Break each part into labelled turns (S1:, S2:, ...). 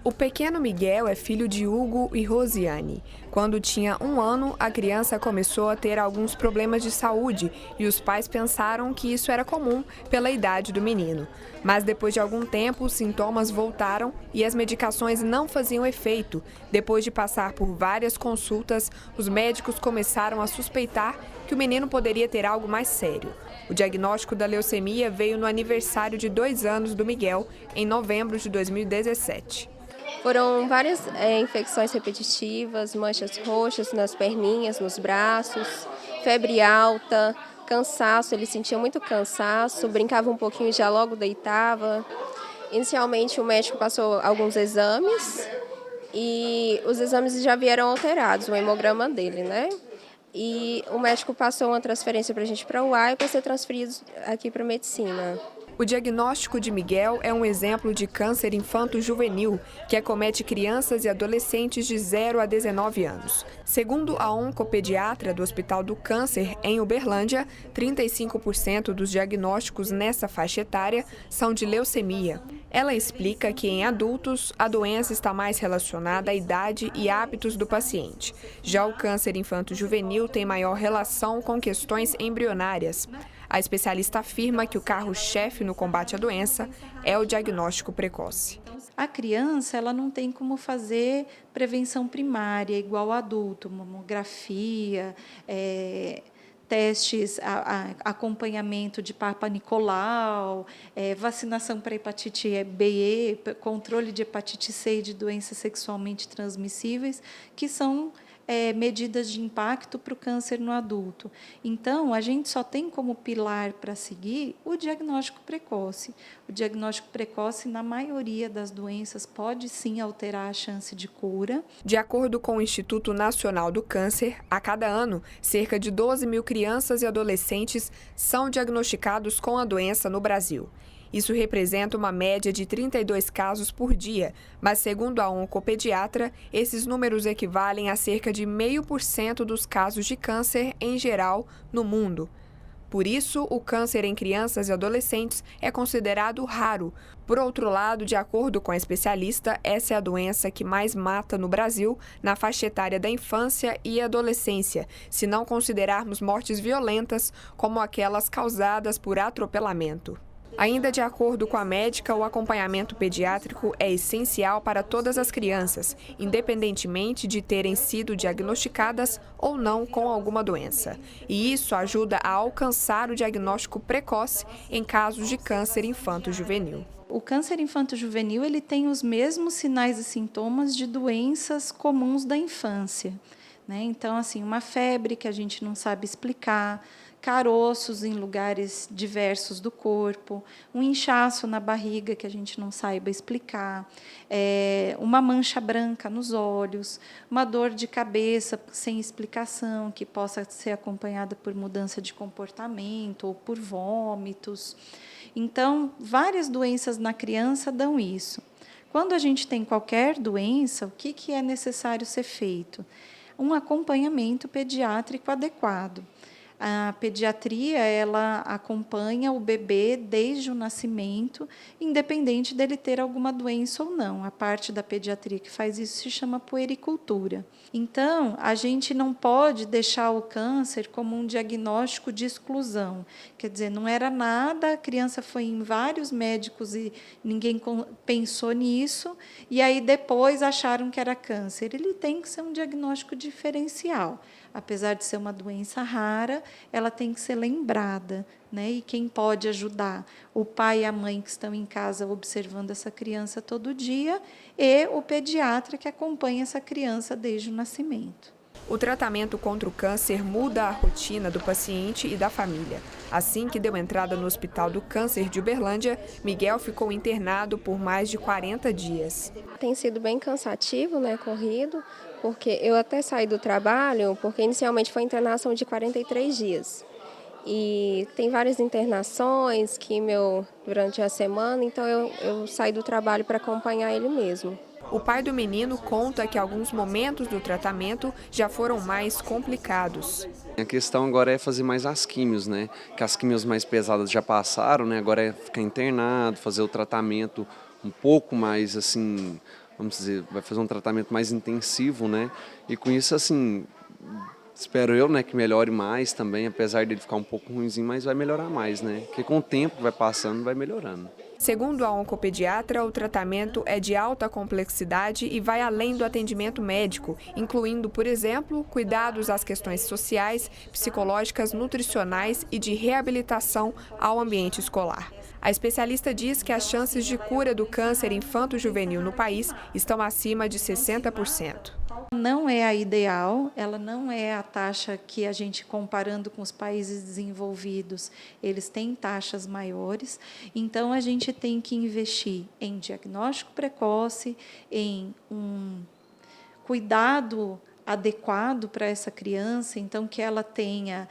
S1: O pequeno Miguel é filho de Hugo e Rosiane. Quando tinha 1 ano, a criança começou a ter alguns problemas de saúde e os pais pensaram que isso era comum pela idade do menino. Mas depois de algum tempo, os sintomas voltaram e as medicações não faziam efeito. Depois de passar por várias consultas, os médicos começaram a suspeitar que o menino poderia ter algo mais sério. O diagnóstico da leucemia veio no aniversário de 2 anos do Miguel, em novembro de 2017.
S2: Foram várias infecções repetitivas, manchas roxas nas perninhas, nos braços, febre alta, cansaço, ele sentia muito cansaço, brincava um pouquinho e já logo deitava. Inicialmente o médico passou alguns exames e os exames já vieram alterados, o hemograma dele, né? E o médico passou uma transferência para a gente para o UAI para ser transferido aqui para a medicina.
S1: O diagnóstico de Miguel é um exemplo de câncer infanto-juvenil, que acomete crianças e adolescentes de 0 a 19 anos. Segundo a oncopediatra do Hospital do Câncer, em Uberlândia, 35% dos diagnósticos nessa faixa etária são de leucemia. Ela explica que em adultos, a doença está mais relacionada à idade e hábitos do paciente. Já o câncer infanto-juvenil tem maior relação com questões embrionárias. A especialista afirma que o carro-chefe no combate à doença é o diagnóstico precoce.
S3: A criança ela não tem como fazer prevenção primária igual ao adulto, mamografia, testes, acompanhamento de Papa Nicolau, vacinação para hepatite B e E, controle de hepatite C e de doenças sexualmente transmissíveis, que são medidas de impacto para o câncer no adulto. Então, a gente só tem como pilar para seguir o diagnóstico precoce. O diagnóstico precoce, na maioria das doenças, pode sim alterar a chance de cura.
S1: De acordo com o Instituto Nacional do Câncer, a cada ano, cerca de 12 mil crianças e adolescentes são diagnosticados com a doença no Brasil. Isso representa uma média de 32 casos por dia, mas segundo a oncopediatra, esses números equivalem a cerca de 0,5% dos casos de câncer em geral no mundo. Por isso, o câncer em crianças e adolescentes é considerado raro. Por outro lado, de acordo com a especialista, essa é a doença que mais mata no Brasil na faixa etária da infância e adolescência, se não considerarmos mortes violentas, como aquelas causadas por atropelamento. Ainda de acordo com a médica, o acompanhamento pediátrico é essencial para todas as crianças, independentemente de terem sido diagnosticadas ou não com alguma doença. E isso ajuda a alcançar o diagnóstico precoce em casos de câncer infanto-juvenil.
S3: O câncer infanto-juvenil ele tem os mesmos sinais e sintomas de doenças comuns da infância, né? Então, assim, uma febre que a gente não sabe explicar, caroços em lugares diversos do corpo, um inchaço na barriga que a gente não saiba explicar, uma mancha branca nos olhos, uma dor de cabeça sem explicação, que possa ser acompanhada por mudança de comportamento ou por vômitos. Então, várias doenças na criança dão isso. Quando a gente tem qualquer doença, o que é necessário ser feito? Um acompanhamento pediátrico adequado. A pediatria ela acompanha o bebê desde o nascimento, independente dele ter alguma doença ou não. A parte da pediatria que faz isso se chama puericultura. Então, a gente não pode deixar o câncer como um diagnóstico de exclusão. Quer dizer, não era nada, a criança foi em vários médicos e ninguém pensou nisso, e aí depois acharam que era câncer. Ele tem que ser um diagnóstico diferencial. Apesar de ser uma doença rara, ela tem que ser lembrada, né? E quem pode ajudar? O pai e a mãe que estão em casa observando essa criança todo dia e o pediatra que acompanha essa criança desde o nascimento.
S1: O tratamento contra o câncer muda a rotina do paciente e da família. Assim que deu entrada no Hospital do Câncer de Uberlândia, Miguel ficou internado por mais de 40 dias.
S2: Tem sido bem cansativo, né, corrido, porque eu até saí do trabalho, porque inicialmente foi internação de 43 dias. E tem várias internações, químio durante a semana, então eu saí do trabalho para acompanhar ele mesmo.
S1: O pai do menino conta que alguns momentos do tratamento já foram mais complicados.
S4: A questão agora é fazer mais as químios, né? Que as químios mais pesadas já passaram, né? Agora é ficar internado, fazer o tratamento um pouco mais, assim, vamos dizer, vai fazer um tratamento mais intensivo, né? E com isso, assim, espero eu, né, que melhore mais também, apesar dele ficar um pouco ruinzinho, mas vai melhorar mais, né? Porque com o tempo que vai passando, vai melhorando.
S1: Segundo a oncopediatra, o tratamento é de alta complexidade e vai além do atendimento médico, incluindo, por exemplo, cuidados às questões sociais, psicológicas, nutricionais e de reabilitação ao ambiente escolar. A especialista diz que as chances de cura do câncer infanto-juvenil no país estão acima de 60%.
S3: Não é a ideal, ela não é a taxa que a gente, comparando com os países desenvolvidos, eles têm taxas maiores. Então, a gente tem que investir em diagnóstico precoce, em um cuidado adequado para essa criança, então que ela tenha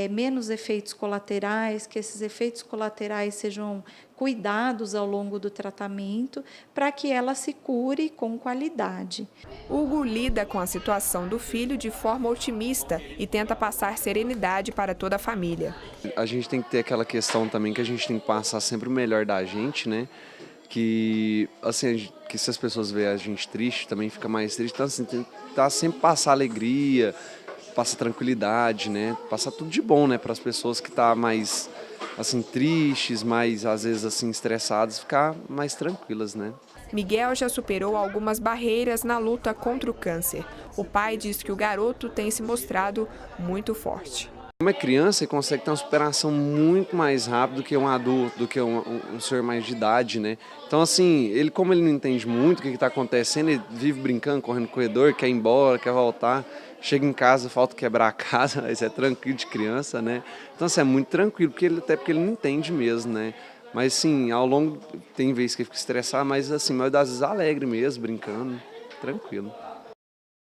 S3: menos efeitos colaterais, que esses efeitos colaterais sejam cuidados ao longo do tratamento, para que ela se cure com qualidade.
S1: Hugo lida com a situação do filho de forma otimista e tenta passar serenidade para toda a família.
S4: A gente tem que ter aquela questão também que a gente tem que passar sempre o melhor da gente, né? Que, assim, que se as pessoas veem a gente triste, também fica mais triste. Então, assim, tentar sempre passar alegria, passar tranquilidade, né? Passar tudo de bom, né? Para as pessoas que estão mais, assim, tristes, mais, às vezes, assim, estressadas, ficar mais tranquilas, né?
S1: Miguel já superou algumas barreiras na luta contra o câncer. O pai diz que o garoto tem se mostrado muito forte.
S4: Como é criança, ele consegue ter uma superação muito mais rápida do que um adulto, do que um senhor mais de idade, né? Então, assim, como ele não entende muito o que está acontecendo, ele vive brincando, correndo no corredor, quer ir embora, quer voltar, chega em casa, falta quebrar a casa, mas é tranquilo de criança, né? Então, assim, é muito tranquilo, até porque ele não entende mesmo, né? Mas, assim, ao longo, tem vezes que ele fica estressado, mas, assim, a maioria das vezes alegre mesmo, brincando, tranquilo.